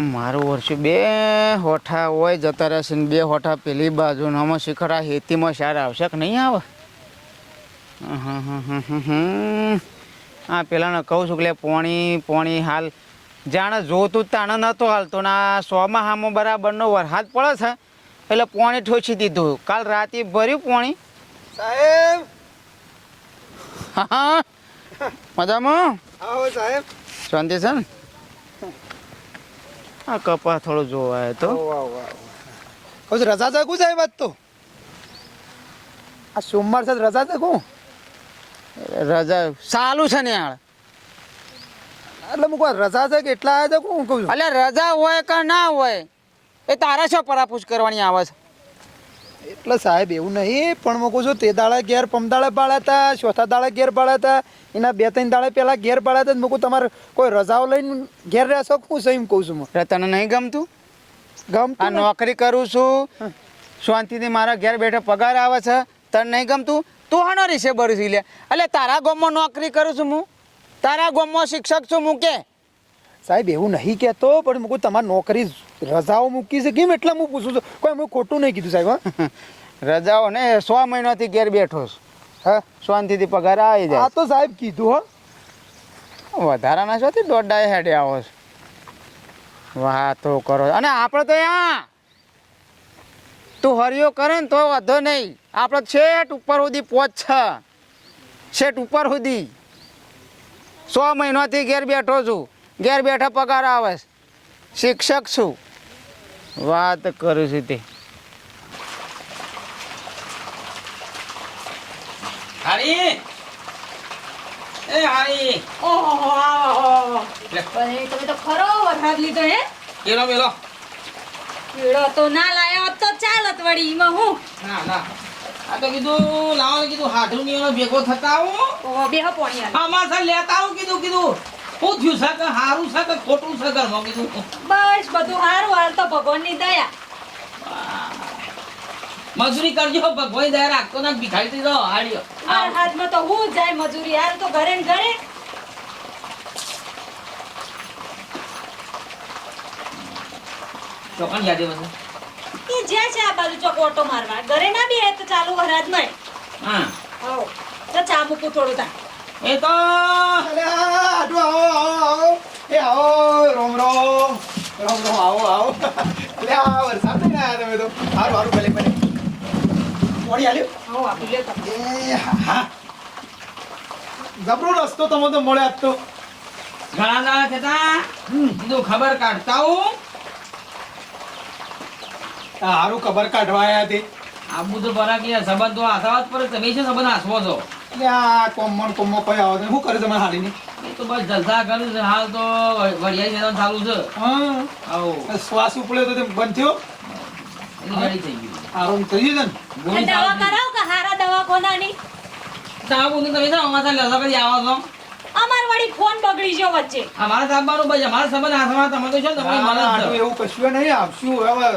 મારું વર્ષે બે હોઠા હોય જતા રહેશે ને બે હોઠા પેલી બાજુ આમાં શિખર આ હેતીમાં સાર આવશે કે નહીં આવે? હા પેલાને કહું છું કે પોણી હાલ જાણે જોતું તાણે નહોતો હાલતો ને આ સોમાં હામો બરાબરનો વરસાદ પડે છે એટલે પોણી ઠોચી દીધું. કાલ રાતે ભર્યું પોણી. સાહેબ હા મજામાં? આવો સાહેબ. શાંતિ છે ને? આ કપા થોડો જોવાય તો કહું છું રજા જાગું સાહેબ આજ તો આ સોમવાર છે રજા જાગું રજા સાલું છે ને યાર. એટલે હું કોઈ રજા છે કે એટલા આવ્યા છે હું કહું છું. એટલે રજા હોય કે ના હોય એ તારા શું પરાપૂછ કરવાની આવે છે? એટલે સાહેબ એવું નહીં પણ હું કહું છું તે દાડે ઘેર પમદાળે પાડ્યા હતા, ચોથા દાડે ઘેર પાડ્યા હતા, એના 2-3 દાડે પહેલાં ઘેર પાડ્યા હતા. મૂકું તમારે કોઈ રજાઓ લઈને ઘેર રહેશો હું છે એમ કહું છું. હું તને નહીં ગમતું? ગમતું આ નોકરી કરું છું શાંતિથી મારા ઘેર બેઠા પગાર આવે છે તને નહીં ગમતું? તું હાનો રીસે ભરું છું લે? એટલે તારા ગામમાં નોકરી કરું છું હું, તારા ગામમાં શિક્ષક છું હું કે? સાહેબ એવું નહીં કહેતો પણ મૂકું તમારી નોકરી રજાઓ મૂકી છે કેમ એટલે હું પૂછું છું. કોઈ હું ખોટું નહીં કીધું સાહેબ. હા રજાઓ ને 100 મહિનાથી ઘેર બેઠો છું. હા શાંતિથી પગાર આવી જાય. આ તો સાહેબ કીધું હો વધારાના શોથી દોઢ હેડે આવો છો. વાતો કરો અને આપણે તો યા તું હરિયો કરે ને તો વધો નહીં. આપણે છેટ ઉપર સુધી પહોંચ છેટ ઉપર સુધી 100 મહિનાથી ઘેર બેઠો છું, ઘેર બેઠા પગાર આવે છે, શિક્ષક છું. વાત કરું છું તે હારી એ હારી ઓહો આવો તમે તો ખરો વરસાદ લીધો હે? કેલો મેલો કીડો તો ના લાયો હોત તો ચાલત વળી એમાં હું. ના ના આ તો કીધું લાવો ને કીધું હાથું ની ભેગો થતા આવું ઓહો બેહો પોણી આલી. આમાં સર લેતા આવું કીધું શું થયું છે કે હારું છે કે ખોટું છે ઘરમાં કીધું બસ બધું હારું હાલ તો ભગવાનની દયા. મજૂરી કરજો ભગવાન દયા રાખતો ના ભિખારી થઈ જાઓ હાડ્યો મારા હાથમાં તો હું જાય મજૂરી હાલ તો ઘરે ને ઘરે. ચોકન યાદે બધું એ જ્યાં છે આ બાજુ ચોક ઓટો મારવા ઘરે ના બી તો ચાલુ વરસાદ નહીં. હા આવો તો ચા મૂકું થોડું તા. એ તો આવો આવો એ આવો રોમ રોમ રોમ રોમ આવો આવો લે આ વરસાદ નહીં આવ્યા તમે તો સારું સારું ભલે ભલે મોડી આલ્યો. આવો આપી લે તો. એ હા જબરો રસ્તો તમે તો મળે આજ તો. ઘણા દાડા થતા કીધું ખબર કાઢતા હું સારું ખબર કાઢવા આવ્યા તે. આબુ તો બરા કે સંબંધ તો આસાવત પર તમે છે સંબંધ આસવો છો એટલે આ કોમમાં કોઈ આવે તો શું કરે તમારે હાડીની? એ તો બસ જલસા કર્યું છે હાલ તો વડિયાળી મેદાન ચાલુ છે હા આવો શ્વાસ ઉપડ્યો તો તે બંધ થયો. એની ગાડી થઈ ગઈ આરામ થઈ ગયો ને. ગોળી દવા ચાલુ કરાવ કે હારા દવાખાનાની? સાહેબ હું તમે જાઓ અમારા લસા કરી આવો છો અમાર વળી ફોન બગડી ગયો વચ્ચે. અમારા સાહેબનું બસ અમારા સંબંધ આસવા તમે તો છો તમે મને આટલું એવું કશું નહીં આવશું હવે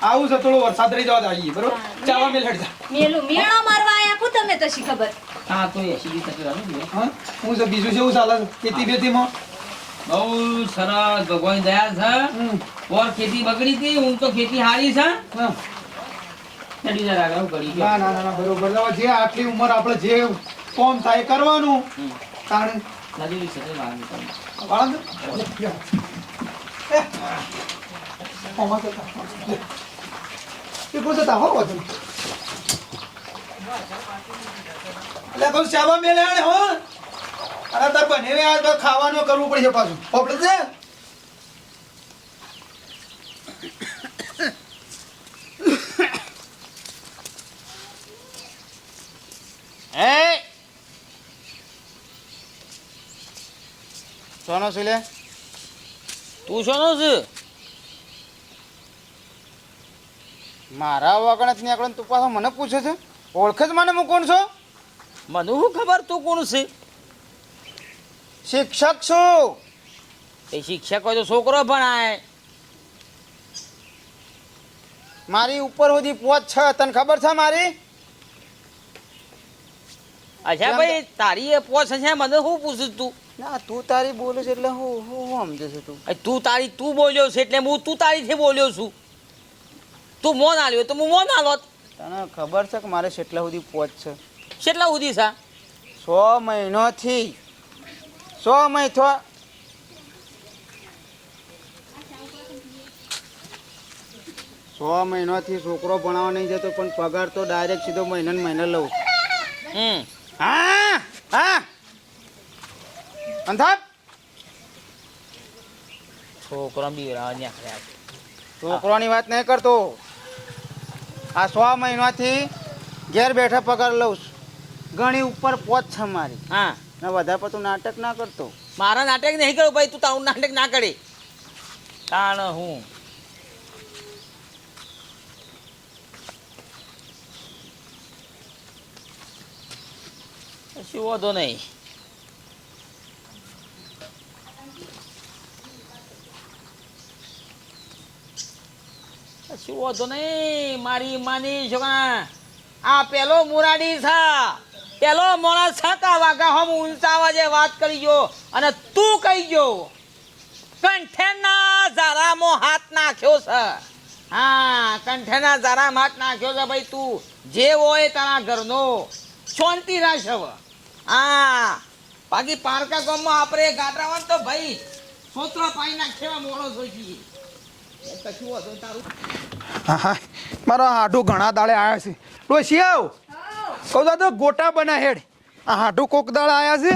આવું છે થોડો વરસાદ રહી જવા આવીએ બરોબર. ચાવા મેલ હેડ જા. મેલું મેણો મારવા આયા કુ તમે તો શી ખબર. હા તો 80% હા હું છે બીજું કેવું ચાલે છે ખેતી બેતીમાં? બહુ સરસ ભગવાન દયા છે ઓર ખેતી બગડી હતી હું તો ખેતી હારી છે હા. ચડી જરા આગળ કરી ના ના ના બરોબર જે આટલી ઉંમર આપણે જે કોમ થાય કરવાનું કારણ નદી છે વાળા વાળા એ પૂછો તા હો વજન એટલે કહું ચાવા મેલે આને હો અરે તાર બને આ ખાવાનું કરવું પડશે પાછું પોપડે છે. એ સોનો છું લે તું શોનો છે મારા વગણ જ નીકળે તું પાછો મને પૂછે છે? ઓળખે જ મને હું કોણ છો? મને શું ખબર તું કોણ છે શિક્ષક છું. એ શિક્ષક હોય તો છોકરો ભણાય મારી ઉપર સુધી પહોંચ છે તને ખબર છે મારી? અચ્છા ભાઈ તારી એ પોસ છે મને શું પૂછું તું ના તું તારી બોલે છે એટલે હું સમજે છે તું. તું બોલ્યો છે એટલે હું તું તારીથી બોલ્યો છું. તું મોન આલ્યો તો હું મોન આલોત. તને ખબર છે કે મારે કેટલા સુધી પહોંચ છે? કેટલા સુધી છે? 100 મહિનોથી 100 મહિનો 100 મહિનાથી છોકરો ભણાવવા નહીં જતો પણ પગાર તો ડાયરેક્ટ સીધો મહિને ને મહિને લઉં છું. હા હા અંધાપ છોકરો બીવરાવા નીકળ્યા. છોકરોની વાત નહીં કરતો. આ 100 મહિનાથી ઘેર બેઠા પગાર લઉં છું. ઘણી ઉપર પહોંચ છે મારી. હા ને વધારે પડતું નાટક ના કરતો. મારા નાટક નહીં કરું ભાઈ, તું તારું નાટક ના કરે. તાણ હું કશું વાંધો નહીં. કશું વાંધો નહીં. મારી માની છોકરા આ પેલો મુરાડી છે, પેલો માણસ છતાં વાગા હમ ઊંચા અવાજે વાત કરી ગયો અને તું કહી ગયો કંઠેના ઝારામાં હાથ નાખ્યો છે. હા, કંઠેના ઝારામાં હાથ નાખ્યો છે ભાઈ. તું જે હોય તારા ઘરનો શાંતિ રાખ હવે. હા, બાકી પારકા ગામમાં આપણે ગાંઠરાવાન તો ભાઈ સોતરા પાઈ નાખ્યા મોડો જોઈ. કશું હતું તારું? હા હા મારા હાડું ઘણા દાડે આવ્યા છે. ડોશી આવ કહું તો ગોટા બના હેડ. આ હાડું કોક દાડે આવ્યા છે,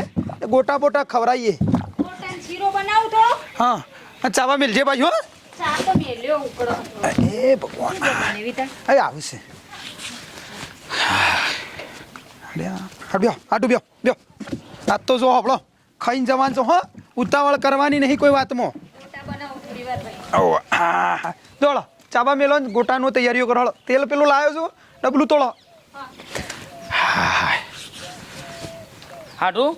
ગોટા બોટા ખવડાવીએ. મોટાનો શીરો બનાવું થોડો. હા આ ચાવા મિલજે બાજુ. હો ચા તો મેલ્યો ઉકળો. એ ભગવાન બનાવી તા. અહીં આવશે. હાડું બ્યો બ્યો. આજ તો જો હબળો ખાઈને જવાનું છો. હો ઉતાવળ કરવાની નહીં કોઈ વાતમાં. મોટા બનાવું થોડી વાર ભાઈ. ઓ હા દોડો ચાબા મેલો ને ગોટાનું તૈયારીઓ કરો. તેલ પેલું લાવ્યો છું ડબલું તોડો. હાટું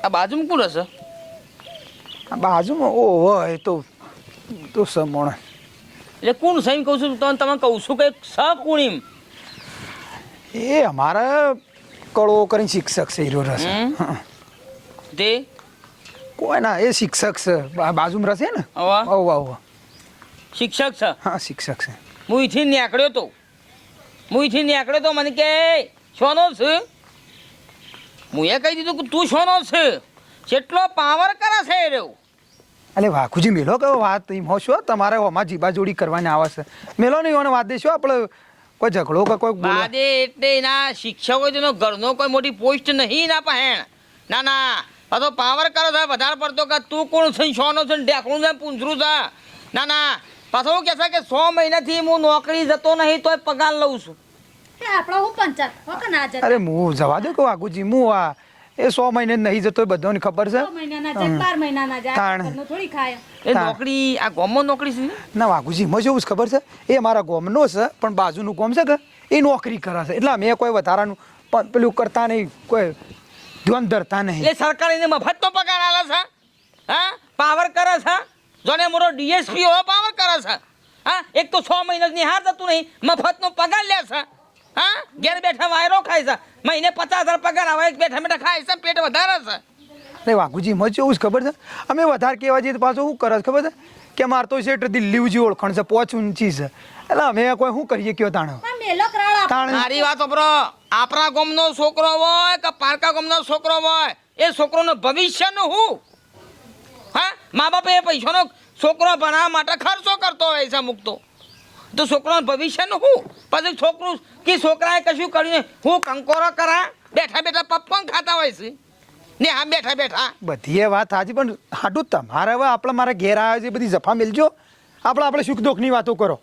આ બાજુમાં કોણ હશે? આ બાજુમાં ઓહો એ તો સમોણ એટલે કોણ સહી કહું છું તમે કહું છું કે સ કોણીમ એ અમારા કળો કરીને શિક્ષક છે હીરો રસ. તે કોઈ ના એ શિક્ષક છે બાજુમાં રહેશે ને. હવા આવો શિક્ષક છે. હા શિક્ષક છે. હું અહીંથી નીકળ્યો તો મને કે શોનો છે? હું એ કહી દીધું કે તું શોનો છે? કેટલો પાવર કરે છે એ રહ્યો. એટલે વાઘુજી મેલો કે વાત એમ હો છો તમારે આમાં જીબા જોડી કરવાની આવે છે. મેલો નહીં એને વાત દઈશું આપણે કોઈ ઝઘડો કે કોઈ બોલે. બાદે એટલે એના શિક્ષકો તેનો ઘરનો કોઈ મોટી પોસ્ટ નહીં ના પહેણ. ના ના આ તો પાવર કરો છે વધારે પડતો કે તું કોણ છે, શોનો છે, ઢેકણું છે, પૂંછરું છે. ના ના પાછો એવું કહેશે કે 100 મહિનાથી હું નોકરી જતો નહીં તોય પગાર લઉં છું. તે આપણો હું પંચાયત હો કે ના જતા. અરે હું જવા દો કે વાઘુજી હું આ એ 100 મહિને નહીં જતો બધાને ખબર છે. 6 મહિનાના જાય 12 મહિનાના જાય તાણ. ઘરનું થોડી ખાય. એ નોકરી આ ગામમાં નોકરી છે? ના વાઘુજી એમાં શું ખબર છે એ મારા ગામનો છે પણ બાજુનું ગામ છે કે એ નોકરી કરે છે એટલે મેં કોઈ વધારાનું પેલું કરતા નહીં, કોઈ ધ્યાન ધરતા નહીં. એટલે સરકાર એને મફતનો પગાર આલે છે? હા, પાવર કરે છે. જોને મોરો ડીએસપી હો પાવર કરે છે. હા, એક તો 6 મહિનાની હાર જતું નહીં, મફતનો પગાર લે છે. હા, ઘેર બેઠા વાયરો ખાય છે, મહિને 50,000 પગાર આવે, બેઠા બેઠા ખાય છે, પેટ વધારે છે. અરે વાઘુજી એમાં શું ખબર છે અમે વધારે કહેવા જઈએ તો પાછું શું કરે છે ખબર છે કે મારે તો શેઠ દિલ્હી ઉજી ઓળખાણ છે, પોચ ઊંચી છે એટલે અમે કોઈ શું કરીએ કયો તાણ પણ મેલો કરાળ તાણ મારી વાત સાંભળો. આપણા ગામનો છોકરો હોય કે પારકા ગામનો છોકરો હોય, એ છોકરોનો ભવિષ્યનું હું? હા, મા બાપે એ પૈસાનો છોકરો ભણાવવા માટે ખર્ચો કરતો હોય છે મૂકતો, તો છોકરાનું ભવિષ્યનું હું? પછી છોકરું કે છોકરાએ કશું કર્યું હું કંકોરો કરા બેઠા બેઠા પપ્પન ખાતા હોય છે ને આમ બેઠા બેઠા. બધી એ વાત સાચી પણ હાટું તમારે હવે આપણે મારા ઘેર આવ્યા છે બધી જફા મેલજો. આપણે સુખ દુઃખની વાતો કરો,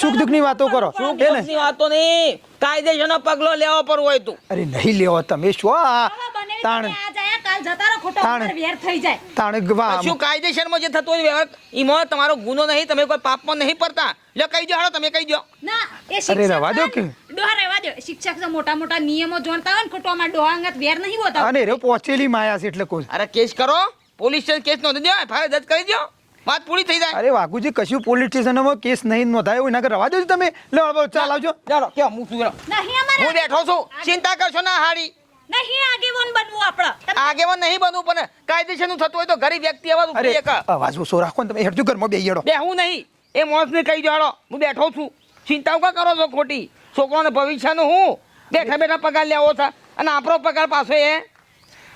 સુખ દુઃખની વાતો કરો. શું એ ને દોષની વાતો નહીં, કાયદેસરનો પગલો લેવો પર હોય તું. અરે નહીં લેવો તમે શું આ બનેવી તાણ તમે આ જાય કાલ જતા રહો ખોટો તાણ. ઉપર વેર થઈ જાય. તાણ ગવા શું કાયદેસરમાં જે થતું હોય વ્યવહાર એમાં તમારો ગુનો નહીં, તમે કોઈ પાપમાં નહીં પડતા. લે કહી દો, હાલો તમે કહી દો. ના એ અરે શિક્ષક રહેવા દો કે ડોહા રહેવા દો. શિક્ષક તો મોટા મોટા નિયમો જોણતા હોય ને ખોટો અમાર ડોહા અંગત વેર નહીં હોતા. અને રે પહોંચેલી માયા છે એટલે કોઈ અરે કેસ કરો, પોલીસ સ્ટેશન કેસ નોંધી દો, એફઆઈઆર દર્જ કરી દો, વાત પૂરી થઈ જાય. અરે વાઘુજી કશું પોલીસ સ્ટેશનમાં કેસ નહીં નોંધાયો એના કર રવા દો તમે લે ચાલ આવજો. ચાલો કે હું શું નહીં અમારે હું બેઠો છું, ચિંતા કરશો ના હારી. નહીં આગેવાન બનવું આપણે તમે આગેવાન નહીં બનવું પણ કાયદેસરનું થતું હોય તો ગરીબ વ્યક્તિ આવા અરે ઉભી એક અવાજ ઓછો રાખો ને તમે હેડજો ઘરમાં બે હેડો બેહું નહીં એ માણસને કહી દો હાલો હું બેઠો છું ચિંતાઓ કા કરો છો ખોટી છોકરાને ભવિષ્યનું હું બેઠા બેઠા પગાર લેવો છે અને આપણો પગાર પાછો એ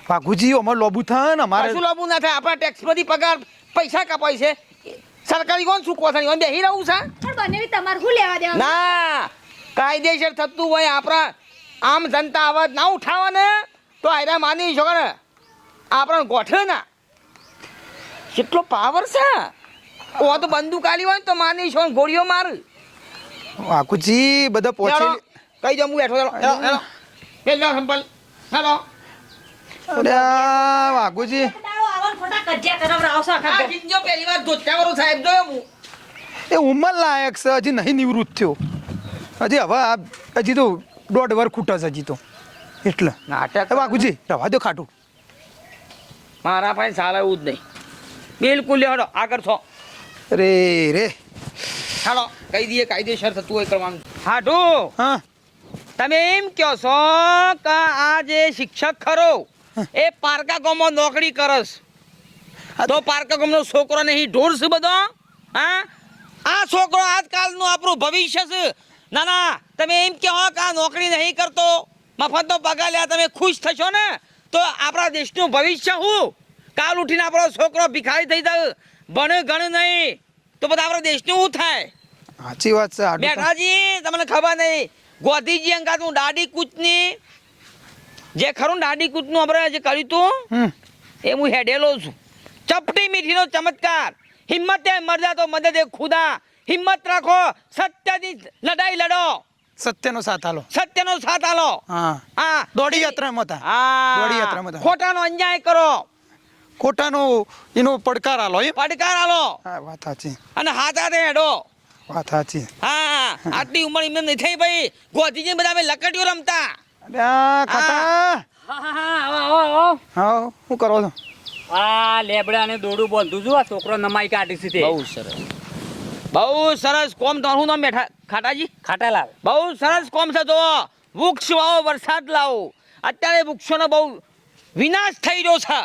વાઘુજી અમારે લોબુ થાય ને અમારે કશું લાભું ના થાય આપણા ટેક્સમાંથી પગાર પૈસા કપાય છે સરકારી કોણ શું કોથાની કોણ બેહી રહું છે પણ બનેવી તમારે શું લેવા દેવા ના કાયદેસર થતું હોય આપણા આમ જનતા અવાજ ના ઉઠાવે ને તો આયરા માની શકો ને આપણને ગોઠવે ના કેટલો પાવર છે ઓ તો બંદૂક આલી હોય ને તો માની છો ગોળીઓ માર વાઘુજી બધા પહોંચે કઈ જાઉં હું બેઠો હેલો હેલો પેલો સંપલ હેલો અરે આ વાઘુજી દાડો આવન ખોટા કજ્યા કરાવરાવશો આખા આ જીંજો પહેલી વાર ધોત્યાવાળો સાહેબ જોયો હું એ ઉંમર લાયક છે હજી નહીં નિવૃત્ત થયો હજી હવે હજી તો 1.5 વર્ષ ખૂટા છે હજી તો એટલે નાટક એ વાઘુજી રવા દો ખાટું મારા પાસે સારા એવું જ નહીં બિલકુલ હેડો આગળ છો રે રે હાલો કહી દઈએ કાયદેસર થતું હોય કરવાનું હાડું હા તમે એમ કહો છો કે આ જે શિક્ષક ખરો એ પારકા ગામમાં નોકરી કરસ તો પારકા ગામનો છોકરો નહીં ઢોર છે બધો હા આ છોકરો આજકાલનું આપણું ભવિષ્ય છે ના ના તમે એમ કહો કે આ નોકરી નહીં કરતો મફતનો પગાર લ્યા તમે ખુશ થશો ને તો આપણા દેશનું ભવિષ્ય હું કાલ ઉઠીને આપણો છોકરો ભિખારી થઈ જાય ભણે ગણ નહીં તો બધા આપણા દેશનું શું થાય સાચી વાત છે હાડું તો. બેઠાજી તમને ખબર નહીં ગોધીજી અંગાતું દાડી કૂચની જે ખરું ને દાડી કૂચનું આપણે જે કર્યું તું હમ એ હું હેડેલો છું ચપટી મીઠીનો ચમત્કાર હિંમતે મરજા તો મદદ એ ખુદા હિંમત રાખો સત્યની લડાઈ લડો સત્યનો સાથ હાલો સત્યનો સાથ આલો હા હા દોડી યાત્રામાં હતા દોડી યાત્રામાં હતા ખોટાનો અન્યાય કરો ખોટાનો એનો પડકાર હાલો એમ પડકાર આલો હા વાત સાચી અને હાથ હાથે હેડો વાત સાચી હા આટલી ઉંમર એમને નહીં થઈ ભાઈ ગોધીજી બધા અમે લકડીઓ રમતા અરે આ ખાટા હા શું કરો છો આ લેબડા ને દોડું બાંધું છું આ છોકરો નમાઈ કાઢી છે તે બહુ સરસ કોમ તમારું નામ બેઠા ખાટાજી ખાટાલાલ બહુ સરસ કોમ છે તો વૃક્ષ વાવો વરસાદ લાવો અત્યારે વૃક્ષોનો બહુ વિનાશ થઈ રહ્યો છે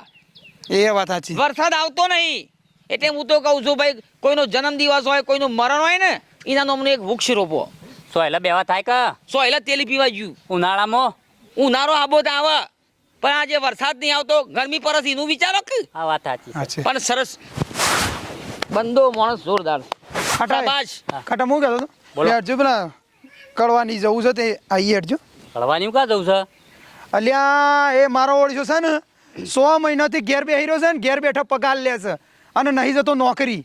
એ વાત સાચી વરસાદ આવતો નહીં એટલે હું તો કહું છું ભાઈ કોઈનો જન્મદિવસ હોય કોઈનું મરણ હોય ને એના નામનું એક વૃક્ષ રોપો સોયલા બેવા થાય કે સો એટલે તેલી પીવા ગયું ઉનાળામાં ઉનાળો આબો તો આવે પણ આજે વરસાદ નહીં આવતો ગરમી પરસ એનું વિચારો કે આ વાત સાચી છે. સાચી પણ સરસ બંદો માણસ જોરદાર ખાટા શાબાશ. ખાટા હું કહેતો હતો બોલો. લે હરજો પેલા કડવાની જવું છે તે આવીએ હરજો હળવાની ક્યાં જવું છે અલ્યા એ મારો ઓળશો છે ને 100 મહિનાથી ઘેર બેહી રહ્યો છે ને ઘેર બેઠો પગાર લે છે અને નહીં જતો નોકરી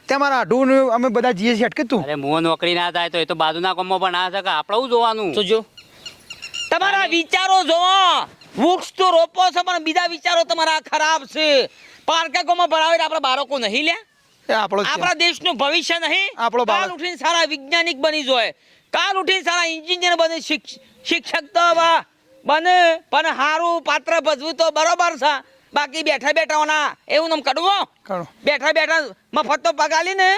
તે મારા આઢું અમે બધા જઈએ છીએ અટકે તું અરે મું નોકરી ના થાય તો એ તો બાજુના ગામમાં પણ ના શકે આપણે શું જોવાનું જોજો તમારા વિચારો જોવો વૃક્ષ તો રોપો છો પણ બીજા વિચારો તમારા ખરાબ છે પારકા ગામમાં ભણાવે એટલે આપણા બાળકો નહીં લે એ આપણો જ છે. આપણા દેશનું ભવિષ્ય નહીં આપણો બાળક. કાલ ઉઠીને સારા વૈજ્ઞાનિક બની જોઈએ કાલ ઉઠીને સારા એન્જિનિયર બને શિક્ષક તો બને પણ સારું પાત્ર ભજવું તો બરોબર છે બાકી બેઠા બેઠાઓના એવું નામ કડવો કરો. બેઠા બેઠા મફત તો પગાલી ને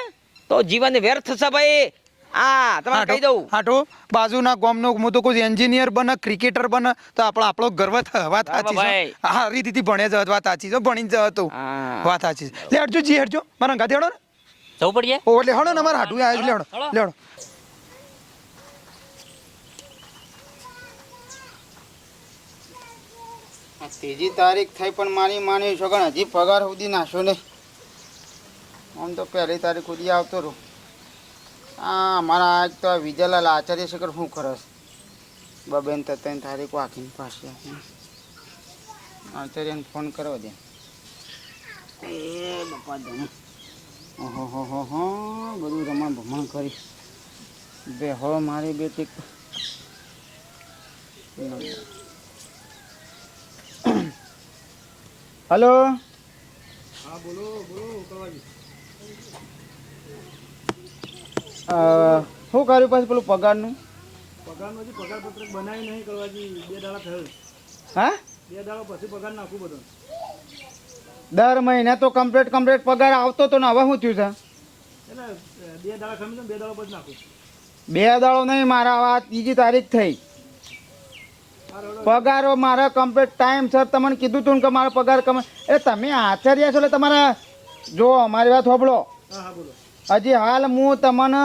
તો જીવન વ્યર્થ છે ભાઈ આ તમારે કહી દઉં હાટો બાજુના ગામનો હું તો કોઈ એન્જિનિયર બને ક્રિકેટર બને તો આપણો ગર્વ થાય વાત સાચી ભાઈ. છે હા રીતિથી ભણે જ વાત સાચી છે ભણીને જ હતો હા. વાત સાચી છે લે હટજો જી હટજો મારા ગાતે હડો ને જવું પડીએ ઓ એટલે હડો ને અમારા હાટું આવે છે લેડો હળો. લેડો ત્રીજી તારીખ થઈ પણ માની છોકરા હજી પગાર સુધી નાશો નહીં આમ તો પહેલી તારીખ સુધી આવતો રહું હા મારા આજ તો આ વિજયલાલ આચાર્ય શેખર શું કરસ બબેન તો 3 તારીખ વાંકીને પાછી આચાર્યને ફોન કરવા દે એ બાપા દે ઓહો હો બધું રમણ ભમણ કરી બે હો મારી બેટી હલો હા બોલો શું કર્યું પછી પેલું પગારનું પગારપત્રક બનાવી નહીં કરવાજી 2 દાડા થયો હા 2 દાડા પછી પગાર નાખું બધો દર મહિને તો કમ્પ્લીટ પગાર આવતો તો ને હવે શું થયું છે એટલે 2 દાડા ખમી 2 દાડા પછી નાખું 2 દાડો નહીં મારા વાત ત્રીજી તારીખ થઈ પગારો મારા કમ્પ્લીટ ટાઈમ સર તમને કીધું તું ને કે મારો પગાર એટલે તમે આચાર્ય છો એટલે તમારા જો મારી વાત સાંભળો. હજી હાલ હું તમને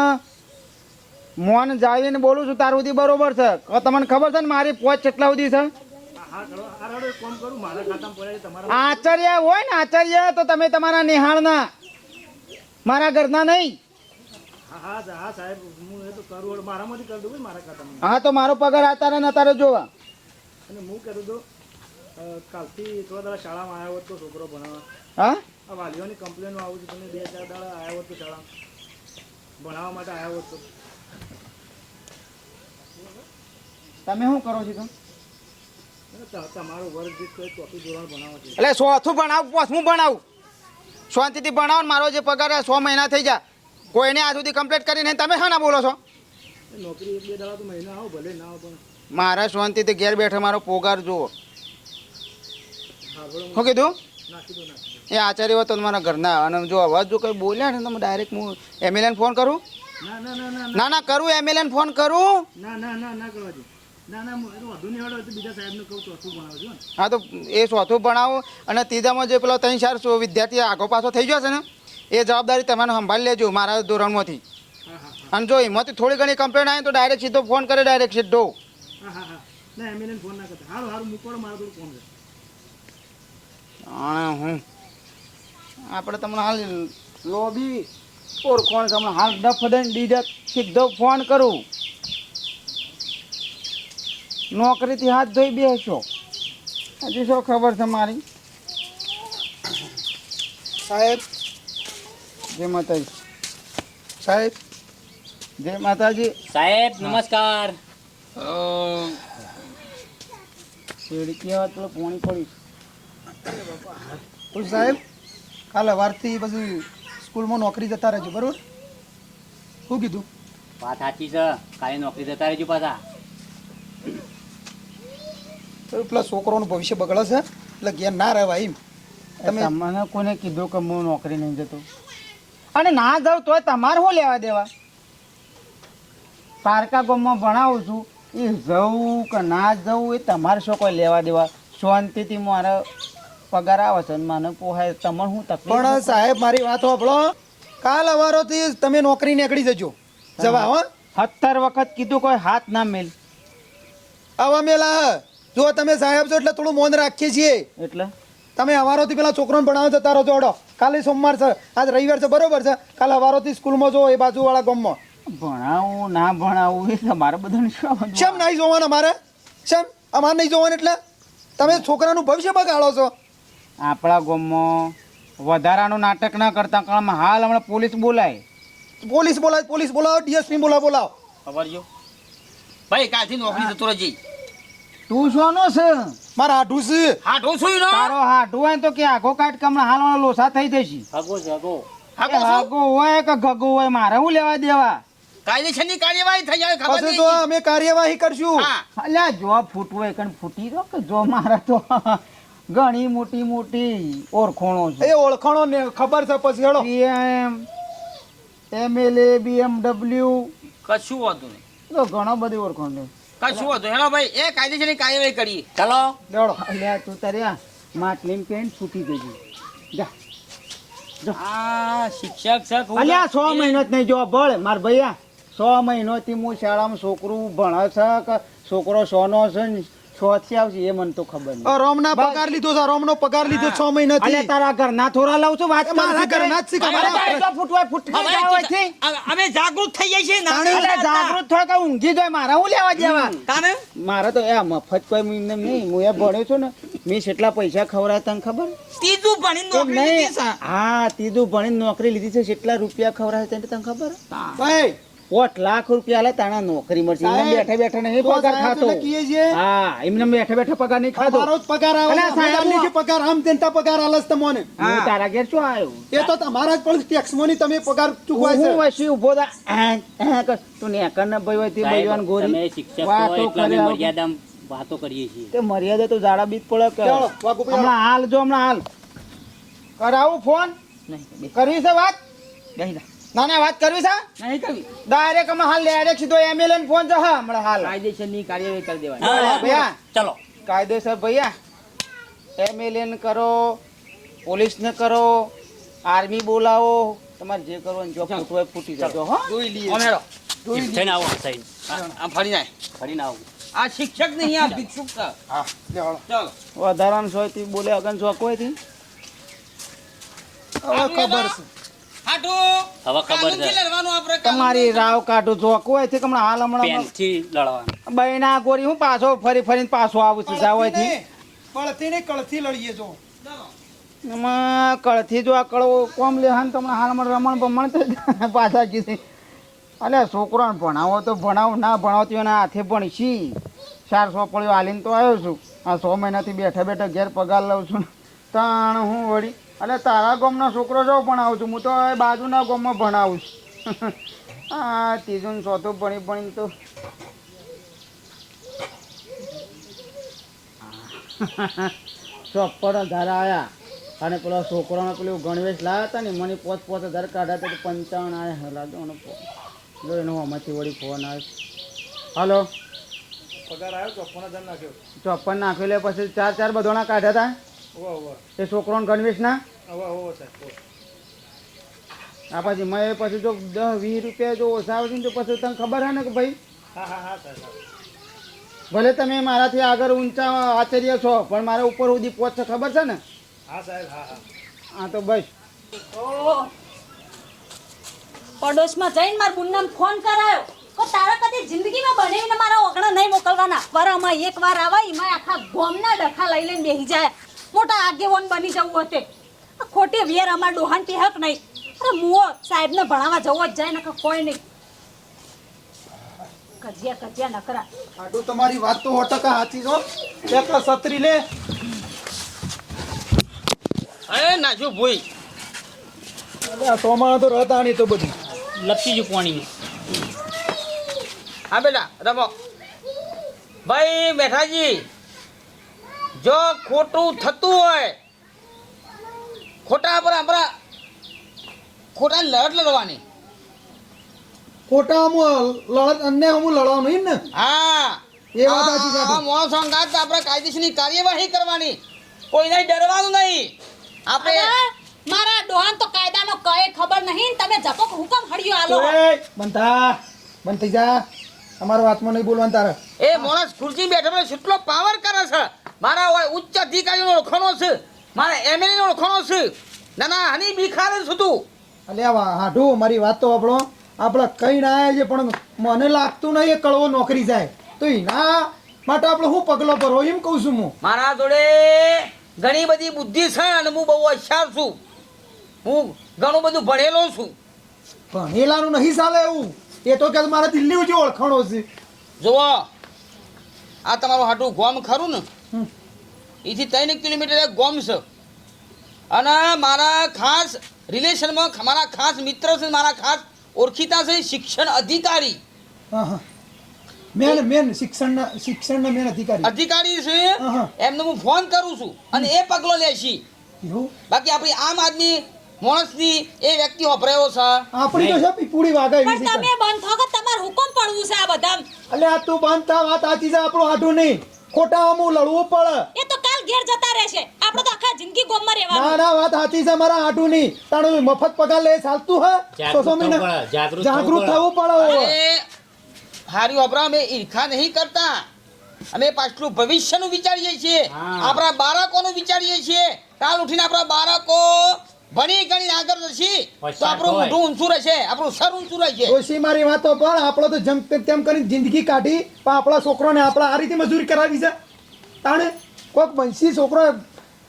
મોન જાળવીને બોલું છું તાર સુધી બરોબર છે. તમને ખબર છે ને મારી પહોંચ કેટલા સુધી છે? આચાર્ય હોય ને આચાર્ય તો તમે તમારા નિહાળના, મારા ઘરના નહીં. હા તો મારો પગાર આતારે ને અત્યારે જોવા. કાલથી થોડા દાડા શાળામાં આવ્યો તો છોકરો ભણાવવા હા આ વાલીઓની કમ્પ્લેનો આવું છે તમે 2-4 દાડા આવ્યો તો શાળા ભણાવવા માટે આવ્યો તો તમે શું કરો છો? તમારું વર્ગ જે કોઈ ચોથું ધોરણ ભણાવો છે એટલે ચોથું ભણાવું પાંચમું ભણાવું શાંતિથી ભણાવો ને મારો જે પગાર 6 મહિના થઈ જાય કોઈને આ સુધી કમ્પ્લીટ કરીને તમે હા ના બોલો છો? નોકરી 1-2 દાડા તો મહિના આવો ભલે ના આવો પણ મારા શાંતિથી ઘેર બેઠે મારો પગાર જુઓ. શું કીધું? એ આચાર્ય હોય તો તમારા ઘરના અને જો અવાજ જો કંઈ બોલ્યા ને તમે ડાયરેક્ટ હું એમએલએન ફોન કરું? ના કરું એમએલએન ફોન કરું? ના કરવા દે ના વધુ નહીં આવડે તો બીજા સાહેબને કહું ચોથું ભણાવજો ને. હા તો એ ચોથું ભણાવો અને ત્રીજામાં જે પેલો 3-4 વિદ્યાર્થી આગો પાછો થઈ ગયો છે ને એ જવાબદારી તમારે સંભાળી લેજો મારા ધોરણમાંથી. અને જો એમાંથી થોડી ઘણી કમ્પ્લેન આવે તો ડાયરેક્ટ સીધો ફોન કરે ડાયરેક્ટ સીધો. ના એમને ફોન ના કરતા હારું મૂકવાનો મારો થોડું ફોન કરે હું આપણે તમને હાલ લોબી ઓળખોણ તમને હાલ ડફ દઈને ડીજે સીધો ફોન કરું. નોકરીથી હાથ ધોઈ બેસો. હજી શું ખબર છે મારી? સાહેબ જય માતાજી. સાહેબ જય માતાજી. સાહેબ નમસ્કાર. ખીડકી આવે તો પોણી પડી. તો સાહેબ કાલ સવારથી પછી સ્કૂલમાં નોકરી જતા રહેજો બરોબર. શું કીધું? વાત સાચી છે, કાલે નોકરી જતા રહેજો પાછા. પેલા છોકરોનું ભવિષ્ય બગડે છે એટલે ઘેર ના રહેવાય એમ. તમે મને કોને કીધું કે હું નોકરી નહીં જતો? અને ના જાઉં તોય તમારે શું લેવા દેવા? પારકા ગામમાં ભણાવું છું એ જવું કે ના જવું એ તમારે શું કોઈ લેવા દેવા? શાંતિથી મારે પગાર આવે છે મને પોહાય. તમને શું તકલીફ? પણ સાહેબ મારી વાત સાંભળો, કાલ સવારોથી તમે નોકરી નીકળી જજો જવા હો. 17 વખત કીધું કોઈ હાથ ના મેલ. આવા મેલા જો તમે સાહેબ છો એટલે થોડું મૌન રાખીએ છીએ. એટલે તમે સવારોથી પેલા છોકરાને ભણાવો જતા રહો જોડો. કાલે સોમવાર છે આજ રવિવાર છે બરોબર છે. કાલે સવારોથી સ્કૂલમાં જો એ બાજુવાળા ગામમાં ભણાવું ના ભણાવું એ તમારે બધાને શું વાંધો? શેમ નહીં જોવાના મારે? શેમ અમારે નહીં જોવાનું એટલે તમે છોકરાનું ભવિષ્ય બગાડો છો. આપણા ગામમાં વધારાનું નાટક ના કરતા કાળમાં હાલ હમણાં પોલીસ બોલાય. પોલીસ બોલાવો ડીએસપી બોલાવો. ખબર જો ભાઈ કાલથી નોકરી જતો રહેજે. તું શોનો છે? મારા હાડું છે. હાડો છું નો તારો હાટું હોય ને તો કે આખો કાઢ કે હમણાં હાલ વાળો લોસા થઈ જશે. હગો છે હગો. એ હાગો હોય કે ગગો હોય મારે શું લેવા દેવા? કાયદેસરની કાર્યવાહી થઈ જાય ખબર પછી તો નહીં. અમે કાર્યવાહી કરશું. હા અલ્યા જો ફૂટવું હોય કણ ફૂટી દો કે જો મારા તો ઘણી મોટી ઓળખોણો છે. એ ઓળખાણો ને ખબર છે પછી હેડો. પીએમ એમએલએ બીએમડબલ્યુ કશું હોતું નહીં, તો ઘણો બધી ઓળખોણ છે. કશું હોતું. હેલો ભાઈ એ કાયદેસરની કાર્યવાહી કરીએ. ચલો. લેવડો. અલ્યા તું તારે આ માટલીની પેન્ટ ફૂટી ગઈ જા. આ શિક્ષક છે ખૂબ જ- અલ્યા 100 મહિનો જ નહીં જો ભળ માર ભૈયા 100 મહિનોથી હું શાળામાં છોકરું ભણે છે કે છોકરો સોનો છે ને 6 થી આવશે એ મને તો ખબર નહીં. રોમના પગાર લીધો છે. રોમનો પગાર લીધો 6 મહિનાથી. અલ્યા તારા ઘરના થોડા લાવ છું વાત મારા ઘરના જ છે કે મારા તો ફૂટવાય ફૂટી જાય હોય છે. અમે જાગૃત થઈ જાય છે અલ્યા જાગૃત થાય કે ઊંઘી જાય મારા હું લેવા દેવા? તાને મારે તો એ મફત કોઈ એમને નહીં. હું એ ભણ્યો છું ને મેં કેટલા પૈસા ખવડાયા તને ખબર? ત્રીજું ભણીને એમ નોકરી નહીં. લીધી છે. હા ત્રીજું ભણીને નોકરી લીધી છે. કેટલા રૂપિયા ખવડાયા તને ખબર? ભાઈ 8 લાખ રૂપિયા લે તાણા નોકરી મળશે. એમને બેઠા નહીં તો પગાર સાહેબ ખાતો. એટલે કીએ છીએ. હા એમને બેઠા પગાર નહીં ખાતો. અમારો જ પગાર આવે અલા, છે. સાહેબ, અમે જે પગાર આમ તેનતા પગાર આલસ તમને. હું તારા ઘેર શું આવ્યો? એ તો તમારા જ પણ ટેક્સમાં ની તમે પગાર ચૂકવાય હું છે. વસી ઉભો થા તું નેકર ને ભાઈ હોય તે સાહેબ, ભઈવાન ગોરી તમે શિક્ષક છો વાતો એટલે અમે કરે આવું. મર્યાદામાં વાતો કરીએ છીએ. તે મર્યાદા તો જાડા બીજ પડે કે ચાલો, વાઘુભાઈ, હમણાં હાલ જો હમણાં હાલ કરાવું ફોન નહીં, કરવી છે વાત બેહી જા ના ના વાત કરવી છે નહીં કરવી ડાયરેક્ટ અમે હાલ ડાયરેક્ટ સીધો એમએલએ ને ફોન છે હા હમણાં હાલ કાયદેસરની કાર્યવાહી કરી દેવાની હા, ભૈયા ચલો કાયદેસર ભૈયા એમએલએ ને કરો પોલીસને કરો આર્મી બોલાવો તમારે જે કરો જો ફૂટવું હોય ફૂટી જજો હો જોઈ લઈએ ઓમેરો થઈને આવો થઈને આ ફરી જાય ફરીને આવું આ શિક્ષક નહીં આ ભિક્ષુક છે હા લે હાલો. ચાલો વધારાનું સોયથી બોલે અગન શોખ હોય થી હવે ખબર છે હાટુ હવે ખબર છે. કાનૂનથી લડવાનું આપણે તમારી રાવ કાઢું જોક હોય થી હમણાં હાલ હમણાં પેનથી લડવાનું બહેના ગોરી હું પાછો ફરી ફરીને પાછો આવું છું જાવ થી કળથી ને કળથી લડીએ જો એમાં કળથી જો આ કળવો કોમ લે હા ને તમને હાલમાં રમણ બમણ તો પાછા કીધી અલે છોકરાને ભણાવો તો ભણાવો ના ભણાવતી હોય હાથે ભણીશી 400 પડ્યો હાલીને તો આવ્યો છું આ 6 મહિનાથી બેઠા બેઠા ઘેર પગાર લઉં છું તાણ હું વળી એટલે તારા ગામનો છોકરો જો ભણાવું છું હું તો એ બાજુના ગામમાં ભણાવું છું આ ત્રીજું ને ચોથું ભણી ભણીને તો ચોપન હજાર આવ્યા અને પેલા છોકરાને પેલું ગણવેશ લાવ્યા હતા ને મને 5,000 કાઢ્યા તો 55 આવ્યા લાગ્યો જો એનો આમાંથી વળી ફોન આવે હલો પગાર આવ્યો 54,000 નાખ્યો 54 નાખ્યો એટલે પછી 4 બધોના કાઢ્યા હતા ઓવા ઓવા એ છોકરાને ગણવેશના ઓવા ઓવા સાહેબ ઓવા. આ પછી મેં પછી જો 10-20 રૂપિયા જો ઓછા આવે છે ને તો પછી તને ખબર હે ને કે ભાઈ હા હા હા સાહેબ હા. ભલે તમે મારાથી આગળ ઊંચા આચાર્ય છો પણ મારા ઉપર સુધી પહોંચશે ખબર છે ને હા સાહેબ હા હા હા તો બસ ઓહ. પડોશમાં જઈને મારા બુનને ફોન કરાયો તો તારા કદી જિંદગીમાં બનાવીને મારા ઓગણા નહીં મોકલવાના વરમાં એક વાર આવે એમાં આખા ગોમના ડખા લઈ લઈને બેસી જાય મોટા આગેવાન બની જવું હતે આ ખોટી વેર અમાર ડોહાન ટેહક નહીં અરે મુઓ સાહેબને ભણાવવા જવો જ જાય ને કોઈ નહીં કજિયા નકરા આટલું તમારી વાત તો 100% સાચી છો એક છત્રી લે અરે નાજો ભોઈ અલે આ સોમાં તો રહેતા નહીં તો બધી લપસી ગયું પાણીમાં હા બેટા રમો ભાઈ મેઠાજી જો ખોટું થતું હોય ખોટા પર આપણા ખોટા લડત લડવાની ખોટા લડત અન્ય હું લડવાનું નહીં ને હા એ વાત સાચી છે. મોણસ અંગાત આપણે કાયદેસરની કાર્યવાહી કરવાની કોઈને ડરવાનું નહીં આપણે અરે, મારા ડોહાન તો કાયદાનો કઈ ખબર નહીં તમે જપક હુકમ હળિયો આલો બંધ થઈ જા તમારા વાતમાં નહીં બોલવાનું તારે એ માણસ ખુરશી બેઠો બેઠો કેટલો પાવર કરે છે મારા હોય ઉચ્ચ અધિકારીનો ઓળખાણો છે મારા એમએલએ નો ઓળખાણો છે ના ના હની બિખારે છું તું અલે હાડું મારી વાત તો આપણો આપણે કઈ ના આવ્યા છે પણ મને લાગતું નહીં એ કળવો નોકરી જાય તો એના માટે આપણે શું પગલો ભરવો એમ કહું છું હું મારા જોડે ઘણી બધી બુદ્ધિ છે અને હું બહુ હોશિયાર છું હું ઘણું બધું ભણેલો છું ભણેલાનું નહીં ચાલે એવું એ તો કે મારા દિલ્હી જે ઓળખાણો છે જુઓ આ તમારું હાટું ગોમ ખરું ને હમ. એથી 3 કિલોમીટર એક ગોમ છે અને મારા ખાસ રિલેશનમાં મારા ખાસ મિત્ર છે મારા ખાસ ઓળખીતા છે શિક્ષણ અધિકારી હા હા મેન શિક્ષણના મેન અધિકારી છે હા. એમને હું ફોન કરું છું અને એ પગલો લે છે એવું બાકી આપણી આમ આદમી માણસની એ વ્યક્તિ વપરાયો છે આપણી તો છે પીપુડી વાગાવી પણ છે તમે બંધ થો કે તમાર હુકમ પડવું છે આ બધા અલે આ તું બંધ થા વાત સાચી છે આપણું હાડું નહીં ખોટા અમુક લડવું પડે એ તો કાલ ઘેર જતા રહેશે આપણે તો આખા જિંદગી ગોમમાં ના રહેવાનું ના વાત સાચી છે મારા હાડું નહીં તારું મફત પગાર લે ચાલતું હે જાગૃત તો થવું પડે, જાગૃત જાગૃત થવું થવું પડે હવે. અરે હારી વપરા અમે ઈર્ખા નહીં કરતા અમે પાછલું ભવિષ્યનું વિચારીએ છીએ હા. આપણા બાળકોનું વિચારીએ છીએ કાલ ઉઠીને આપણા બાળકો ભણી ગણી આગળ જશે તો હોશિયાર આપણું હોય. મોઢું ઊંચું રહેશે આપણું સર ઊંચું રહેશે ડોશી મારી વાતો પણ આપણો તો જેમ તેમ કરીને જિંદગી કાઢી પણ આપણા છોકરોને આપણા આ રીતે મજૂરી કરાવી છે તાણે કોઈક બનશી છોકરો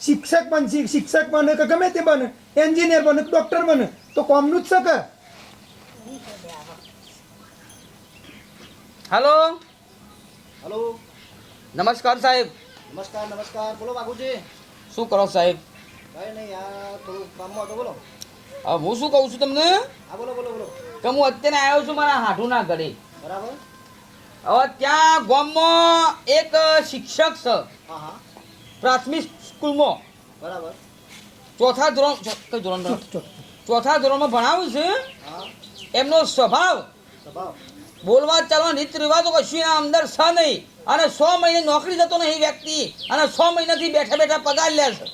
શિક્ષક બનશી શિક્ષક બને કે ગમે તે બને એન્જિનિયર બને ડોક્ટર બને તો કોમનું જ છે કે હેલો હલો નમસ્કાર સાહેબ નમસ્કાર બોલો બાબુજી શું કરો સાહેબ કઈ નહીં આ થોડું કામમાં હતો બોલો હવે હું શું કહું છું તમને હા બોલો કે હું અત્યારે આવ્યો છું મારા હાથુના ઘરે બરાબર હવે ત્યાં ગામમાં એક શિક્ષક છે હા હા પ્રાથમિક સ્કૂલમાં બરાબર ચોથા ધોરણ કઈ ધોરણ ચોથા ધોરણમાં ભણાવું છું એમનો સ્વભાવ બોલવા ચાલવા રીત રિવાજો કશું એના અંદર છે નહીં અને 100 મહિને નોકરી જતો નહીં વ્યક્તિ અને 100 મહિનાથી બેઠા બેઠા પગાર લે છે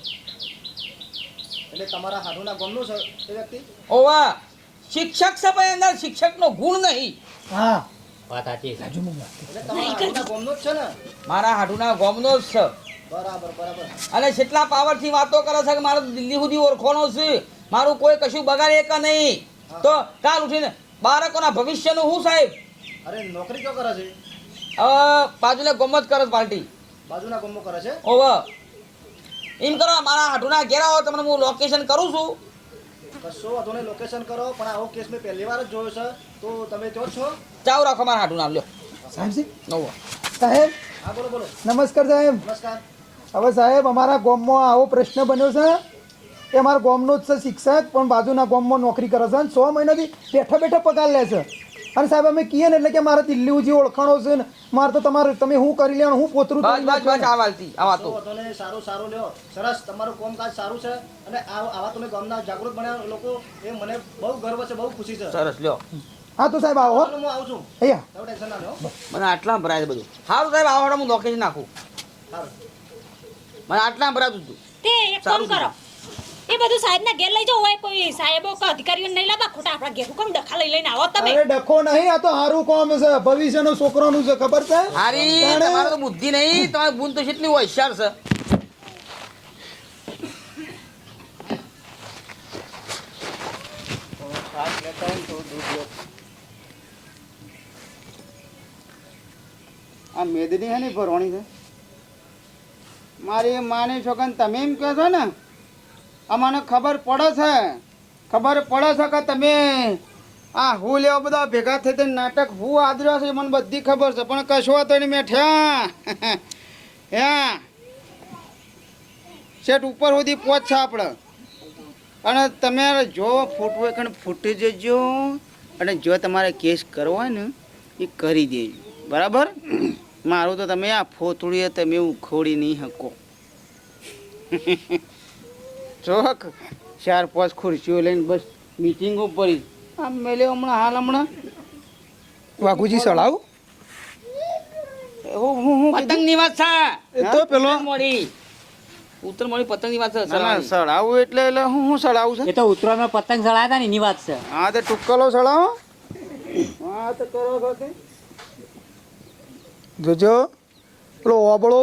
એટલે તમારા હાડુના ગામનું છે એ વ્યક્તિ? ઓવા શિક્ષક છે પણ અંદર શિક્ષકનો ગુણ નહીં. હા વાત સાચી છે. એટલે તમારા હાડુના ગામનો જ છે ને? મારા હાડુના ગામનો જ છે બરાબર બરાબર. અને કેટલા પાવરથી વાતો કરે છે કે મારો દિલ્હી સુધી ઓળખવાનો છે, મારું કોઈ કશું બગાડે કે નહીં. તો કાલ ઉઠીને બાળકોના ભવિષ્યનું હું સાહેબ અરે નોકરી ક્યાં કરે છે? બાજુલે ગમત કરે છે પાર્ટી. બાજુના ગામમાં કરે છે? ઓવા એમ કરો મારા હાડુના ઘેર આવો તમને હું લોકેશન કરું છું. કશો વાંધો નહીં, લોકેશન કરો. પણ આવો કેસ મેં પહેલી વાર જ જોયો છે, તો તમે ત્યાં જ છો? ચાવ રાખો મારા હાડું નામ લ્યો. સાહેબજી નવો સાહેબ હા બોલો બોલો. નમસ્કાર સાહેબ. નમસ્કાર. હવે સાહેબ અમારા ગામમાં આવો પ્રશ્ન બન્યો છે કે અમારા ગામનો જ છે શિક્ષક પણ બાજુના ગામમાં નોકરી કરે છે અને 100 મહિનાથી બેઠા બેઠા પગાર લે છે. અને સાહેબ અમે કહીએ ને એટલે કે મારે દિલ્હી ઉજી ઓળખાણો છે ને મારે તો તમારે તમે શું કરી લેવાનું હું પોતરું બસ તોડી બસ બસ નાખવાનું. આ વાલતી આ વાતો. કશો વાંધો નહીં, સારું સારું લ્યો. સરસ, તમારું કામકાજ સારું છે અને આવા તમે ગામના જાગૃત બન્યા લોકો એ મને બહુ ગર્વ છે, બહુ ખુશી છે. સરસ લ્યો. હા તો સાહેબ આવો હો. ચાલો, હું આવું છું. અહીંયા તમે ટેન્શન ના લો. મને આટલા ભરાય છે બધું. સારું સાહેબ આવો હું લોકેશન નાખું. સારું. મને આટલા ભરાતું હતું. તે એક કામ કરો એ બધું સાહેબના ઘેર લઈ જાઓ હોય કોઈ સાહેબો કે અધિકારીઓ નહીં લાવવા ખોટા આપણા ઘેર હુકમ ડખા લઈને આવો તમે. અરે ડખો નહીં, આ તો સારું કામ છે, ભવિષ્યનો છોકરાનું છે, ખબર છે? હારી તાણે- તમારે તો બુદ્ધિ નહીં, તમારી બુન તો કેટલી હોશિયાર છે. આ મેદની હે ને ભરવાની છે મારી માની છોકન તમે એમ કહો છો ને અમને ખબર પડે છે કે તમે આ હું લેવા બધા ભેગા થઈ તેને નાટક હું આદર્યો છે મને બધી ખબર છે પણ કશો હતો નહીં મેઠ્યા હા શેઠ ઉપર સુધી પહોંચશે આપણે અને તમે જો ફૂટવું કણ ફૂટી જજો અને જો તમારે કેસ કરવો હોય ને એ કરી દેજો બરાબર. મારું તો તમે આ ફોતળીએ તમે ઉખોડી નહીં શકો. ચોક 4-5 ખુરશીઓ લઈને બસ મીટિંગો પડી આમ મેલે હમણાં વાઘુજી સળાવ હું પતંગની વાત છે. એ તો પેલો ઉત્તર મોડી પતંગની વાત છે. સળાવું એટલે હું સળાવું છે એ તો ઉત્તરાયણમાં પતંગ ચડાયા હતા ને એની વાત છે. હા તો ટુક્કલો સળાવો હા તો કરો છો તે જોજો પેલો ઓબળો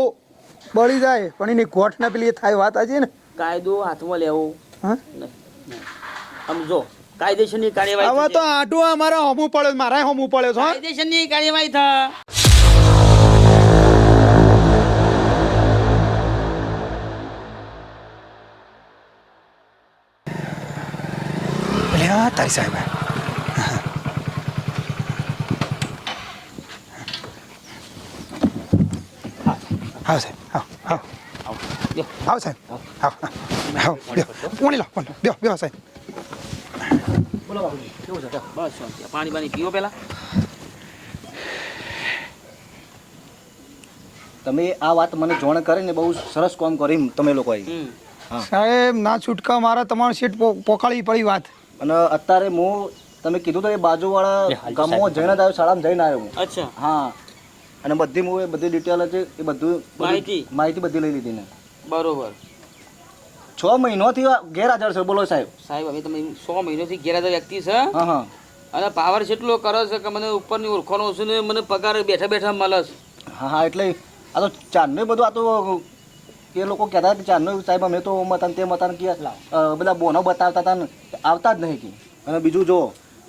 બળી જાય પણ એની ગોઠ ના પેલી એ થાય વાત આજે ને. કાયદો હાથમાં લેવો હા સમજો કાયદેસરની કાર્યવાહી આવા તો થશે. આટું અમારે હમું પડે મારા હમું પડે છે હો. કાયદેસરની કાર્યવાહી થાય. એટલે હા તારી સાહેબ આવો સાહેબ આવો સાહેબ આવો કોણી લો બેહો સાહેબ. બોલો બાપુજી કેવું છે બસ શાંતિ. પાણી બાણી પીવો પેલા. તમે આ વાત મને જાણ કરીને બહુ સરસ કામ કર્યું તમે લોકોએ. સાહેબ ના છૂટકા મારા તમારું સીટ પોકાળી પડી વાત. અને અત્યારે હું તમે કીધું તો એ બાજુવાળા ગામમાં જઈને જ આવ્યો, શાળામાં જઈને આવ્યો હું. અચ્છા હા અને બધી હું એ બધી ડિટેલ છે એ બધું માહિતી બધી લઈ લીધી ને. બરોબર. 6 મહિનાથી ગેરહાજર છે. બોલો સાહેબ. સાહેબ હવે તમે 100 મહિનાથી ગેરહાજર વ્યક્તિ છે હા હા અને પાવર કેટલો કરે છે કે મને ઉપરની ઓળખાણો છે ને મને પગાર બેઠા બેઠા મળે છે. હા હા એટલે આ તો ચારનું બધું આ તો એ લોકો કહેતા કે ચારનું સાહેબ અમે તો મતાન તે મતાન કે બધા બોનો બતાવતા હતા ને આવતા જ નહીં કે. અને બીજું જો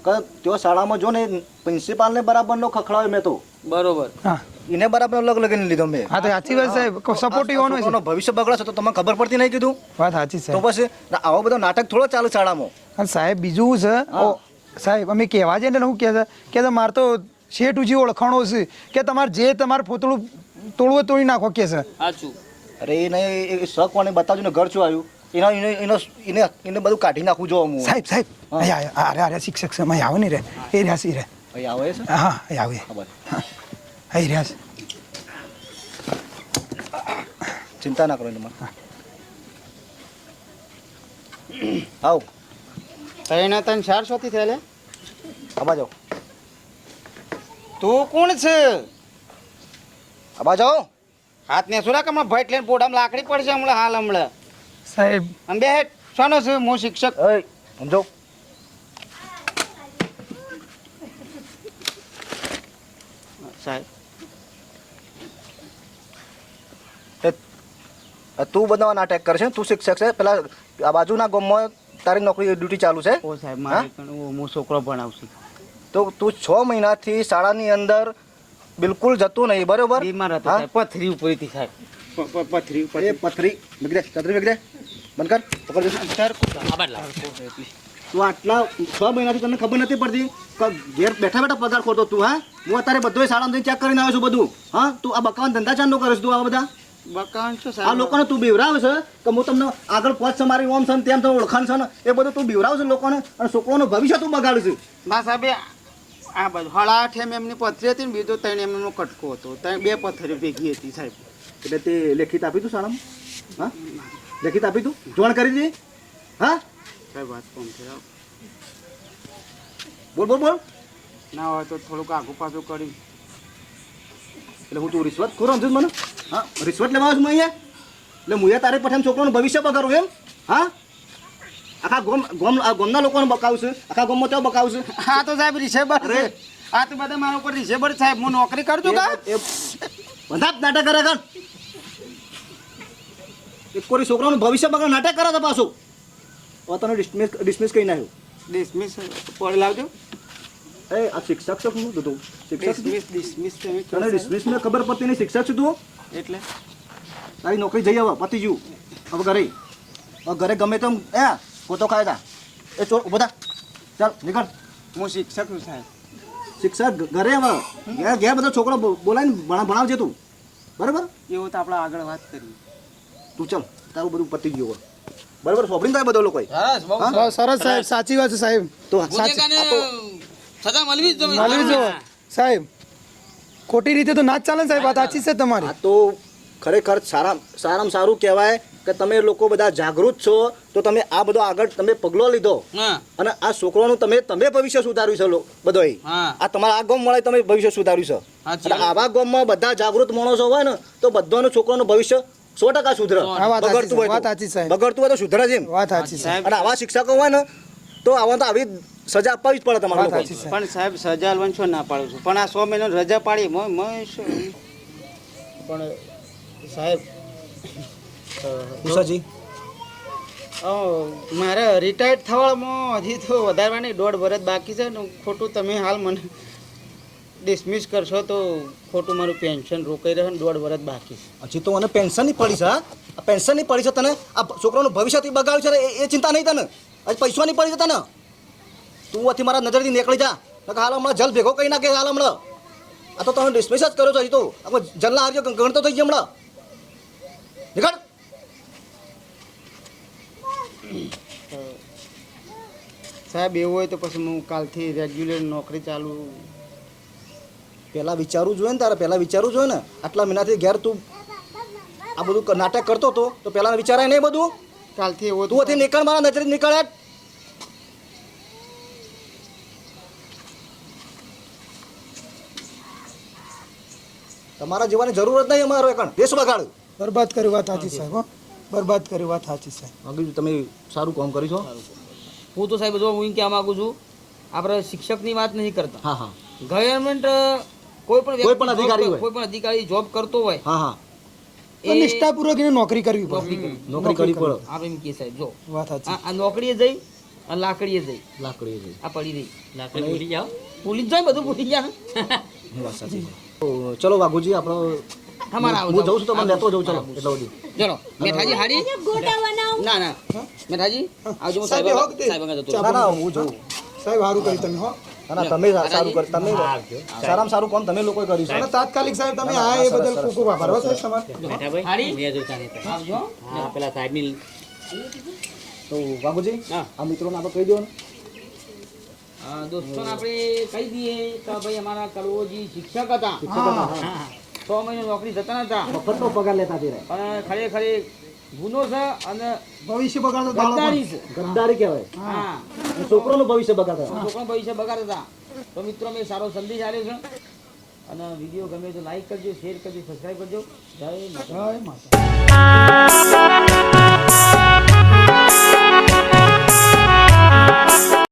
કે તેઓ શાળામાં જો ને પ્રિન્સિપાલને બરાબરનો ખખડાવ્યો મેં તો. બરોબર. હા એને બરાબર લગ લગીને લીધો મેં. હા તો સાચી વાત સાહેબ સપોર્ટિવ હોનો છે. છોકરાનું ભવિષ્ય બગડે છે તો તમને ખબર પડતી નહીં કીધું વાત સાચી તો સાહેબ. પછી આવો બધો નાટક થોડો ચાલે શાળામાં. અને સાહેબ બીજું છે સાહેબ અમે કહેવા જઈએ ને શું કહે છે કે મારે તો શેઠ ઉજી ઓળખાણો છે કે તમારે જે તમારે પોતળું તોડવું તોડી નાખો કે છે. સાચું. અરે એને એ શક કોને બતાવજો ને ઘર શું આવ્યું એને બધું કાઢી નાખું જો હું. સાહેબ સાહેબ અહીંયા અરે શિક્ષક છે અહીં આવે ને રે એ રહ્યા છે રે. અહીં આવે છે. હા અહીં આવે અહીં રહ્યા છે. ચિંતા ના કરો એને મને. આવો તઈને તને 400 થી થયેલે આબા જાઓ તું કોણ છે આબા જાઓ હાથ ને સુરા કે હમણાં ભેટ લઈને પોડામાં લાકડી પડશે હમણાં હાલ હમણાં સાહેબ આમ બે હેઠ શાનો છું હું શિક્ષક એ સમજો સાહેબ તું બધા નાટક કરશે તું શિક્ષક છે પેલા આ બાજુના ગામમાં તારી નોકરી ડ્યુટી ચાલુ છે ઓ સાહેબ મારે પણ હું છોકરો ભણાવશું તો તું 6 મહિનાથી શાળાની અંદર બિલકુલ જતું નહીં બરોબર બીમાર હતો હા? સાહેબ પથરી ઉપરીથી સાહેબ પથરી ઉપર એ પથરી મીગડે છત્રી મીગડે બંધ કર પકડ તું આટલા 6 મહિનાથી તને ખબર નથી પડતી કે ઘેર બેઠા બેઠા પગાર ખોતો તું હા હું અત્યારે બધું શાળામાં ચેક કરીને આવ્યો છું બધું હા તું આ બકાવાન ધંધા ચાંદો કરે છે તું આ બધા બકાન છો આ સાહેબ લોકોને તું બીવરાવે છે કે હું તમને આગળ પહોંચ છે મારી ઓમ છે ને તેમ છે ઓળખાણ છે ને એ બધું તું બીવરાવ છે લોકોને અને છોકરોનું ભવિષ્ય તું બગાડું છે ના સાહેબ આ બાજુ 8.5 એમની પથરી હતી ને બીજો 3 એમનો કટકો હતો ત્યાં 2 પથરી ભેગી હતી સાહેબ એટલે તે લેખિત આપી તું શાળામાં હા લેખિત આપી તું જોણ કરી દે હા સાહેબ વાત કોમ છે બોલ બોલ બોલ ના હોય તો થોડુંક આગું પાછું કરી એટલે હું તું રિશ્વત ખોરો સમજુ મને હા રિશ્વત લેવા આવ્યો છું હું અહીંયા એટલે હું તારી પછી છોકરાનું ભવિષ્ય બગાડું એમ હા આખા ગોમના લોકોને બકાવું છે આખા ગોમમાં તેઓ બકાવું છે હા તો સાહેબ રિસેબર અરે. આ તો બધા મારા ઉપર રિસેબર સાહેબ હું નોકરી કરજો કા એ બધા જ નાટક કરે કર એક કોઈ છોકરાનું ભવિષ્ય બગાડ નાટક કરે છે પાછું હવે તને ડિસમિસ કહી નાખ્યું ડિસમિસ પડી લાવજો એ આ શિક્ષક છે શું તું શિક્ષક ડિસમિસ તને ડિસમિસ ને ખબર પડતી નહીં શિક્ષક છું તું એટલે તારી નોકરી જઈ હવે પતી ગયું હવે ઘરે ઘરે ગમે તેમ હે પોતો ખાય તા એ ચોર ઉભો થા ચાલ નીકળ હું શિક્ષક છું સાહેબ શિક્ષક ઘરે હવે ઘેર ઘેર બધો છોકરો બોલાવીને ભણાવજે તું બરાબર એવું તો આપણે આગળ વાત કરીએ તું ચાલ તારું બધું પતી ગયું હવે બરાબર સોંપડીને થાય બધા લોકો સરસ સાહેબ સાચી વાત છે સાહેબ તો ગુનેગારને સજા મળવી જ જોઈએ. મળવી જો સાહેબ ખોટી રીતે તો ના જ ચાલે ને સાહેબ વાત સાચી છે તમારી આ તો ખરેખર સારામાં સારું કહેવાય કે તમે લોકો બધા જાગૃત છો તો તમે આ બધો આગળ તમે પગલો લીધો હા અને આ છોકરાનું તમે ભવિષ્ય સુધાર્યું છે બધો હા. આ તમારા આ ગામ મળે તમે ભવિષ્ય સુધાર્યું છે સાચી અને આવા ગામમાં બધા જાગૃત માણસો હોય ને તો બધાનું છોકરાનું ભવિષ્ય 100% સુધરે હા, વાત સાચી બગડતું હોય વાત તો. સાચી સાહેબ. બગડતું હોય તો સુધરે જ એમ વાત સાચી સાહેબ અને આવા શિક્ષકો હોય ને તો આવા તો આવી સજા આપવી જ પડે તમારા વાત લોકોને. સાચી સાહેબ પણ સાહેબ સજા આલવાનું છો ના પાડું છું પણ આ 100 મહિનાની રજા પાડી શું પણ સાહેબ ઉષાજી મારે રિટાયર્ડ થવામાં હજી તો વધારવાની 1.5 વર્ષ બાકી છે ને ખોટું તમે હાલ મને ડિસમિસ કરશો તો ખોટું મારું પેન્શન રોકાઈ રહે ને 1.5 વર્ષ બાકી છે હજી તો મને પેન્શન ની પડી છે હા? આ પેન્શન ની પડી છે તને આ છોકરાનું ભવિષ્ય બગાડ્યું છે ને એ ચિંતા નહીં તને હજી પૈસા ની પડી છે તને તું આથી મારા નજરથી નીકળી જા નકર હાલ હમણાં જલ ભેગો કરી નાખે હાલ હમણાં આ તો તમે ડિસમિસ જ કર્યો છો હજી તો આપણે જલના હાર્યો ગણતો થઈ ગયો હમણાં નીકળ સાહેબ એવું હોય તો પછી હું કાલથી રેગ્યુલર નોકરી ચાલુ પહેલાં વિચારવું જોઈએ ને તારે પહેલાં વિચારવું જોઈએ ને આટલા મહિનાથી ઘેર તું આ બધું નાટક કરતો હતો તો પહેલાં વિચારાય નહીં બધું કાલથી એવું તું હતી નીકળ મારા નજરે નીકળ યાર. તમારા જીવવાની જરૂર જ નહીં અમારો એકણ દેશ બગાડ બરબાદ કરી વાત સાચી સાહેબ હો બરબાદ કરી વાત સાચી સાહેબ આગળ તમે સારું કામ કરી છો હું તો સાહેબ જો હું એમ કહેવા માંગુ છું આપણે શિક્ષકની વાત નહીં કરતા હા હા ગવર્મેન્ટ કોઈ પણ કોઈ પણ અધિકારી હોય. કોઈ પણ અધિકારી જોબ કરતો હોય હા હા તો નિષ્ઠાપૂર્વક એને નોકરી કરવી પડે નોકરી કરવી પડે આપણે એમ કહે સાહેબ જો વાત સાચી આ નોકરીએ જઈ અને લાકડીએ જઈ લાકડી છે આ પડી રહી લાકડી ભૂલી જાઓ ભૂલી જ જાય બધું ભૂલી જાય વાત સાચી છે. તો ચલો વાઘુજી આપણો તમારા આવો હું જઉં છું તો મને લેતો જઉં ચલો એટલે બધી ચલો મેઠાજી હાડી ગોટા બનાવું ના ના મેઠાજી આવજો હું સાહેબ, સાહેબ હોક દે. સાહેબ આગળ જતો રહું. ના ના હું જઉં સાહેબ સારું કર્યું તમે હો ના ના તમે સારું કરી તમે સારામાં સારું કામ તમે લોકોએ કર્યું છે અને તાત્કાલિક સાહેબ તમે આ એ બદલ ખૂબ ખૂબ આભાર હો સાહેબ તમારો મેઠાભાઈ હાડી? મેં જોતા નહીં હતા. આવજો હા પેલા સાહેબની તો વાઘુજી હા. આ મિત્રોને આપણે કહી દો ને દોસ્તોને આપણે કહી દઈએ કે ભાઈ અમારા કડવોજી શિક્ષક હતા શિક્ષકો ના, હા. હા 6 મહિને નોકરી જતા નતા મફતનો પગાર લેતા તે રહે પણ ખરેખર ગુનો છે અને ભવિષ્ય બગાડતો દાડો ગદ્દારી છે. ગદ્દારી કહેવાય હા અને છોકરોનું ભવિષ્ય બગાડે છોકરાનું ભવિષ્ય બગાડતા. તો મિત્રો મેં સારો સંદેશ આપ્યો છે અને વિડીયો ગમે તો લાઈક કરજો, શેર કરજો, સબસ્ક્રાઈબ કરજો. જય માતા. જય માતા.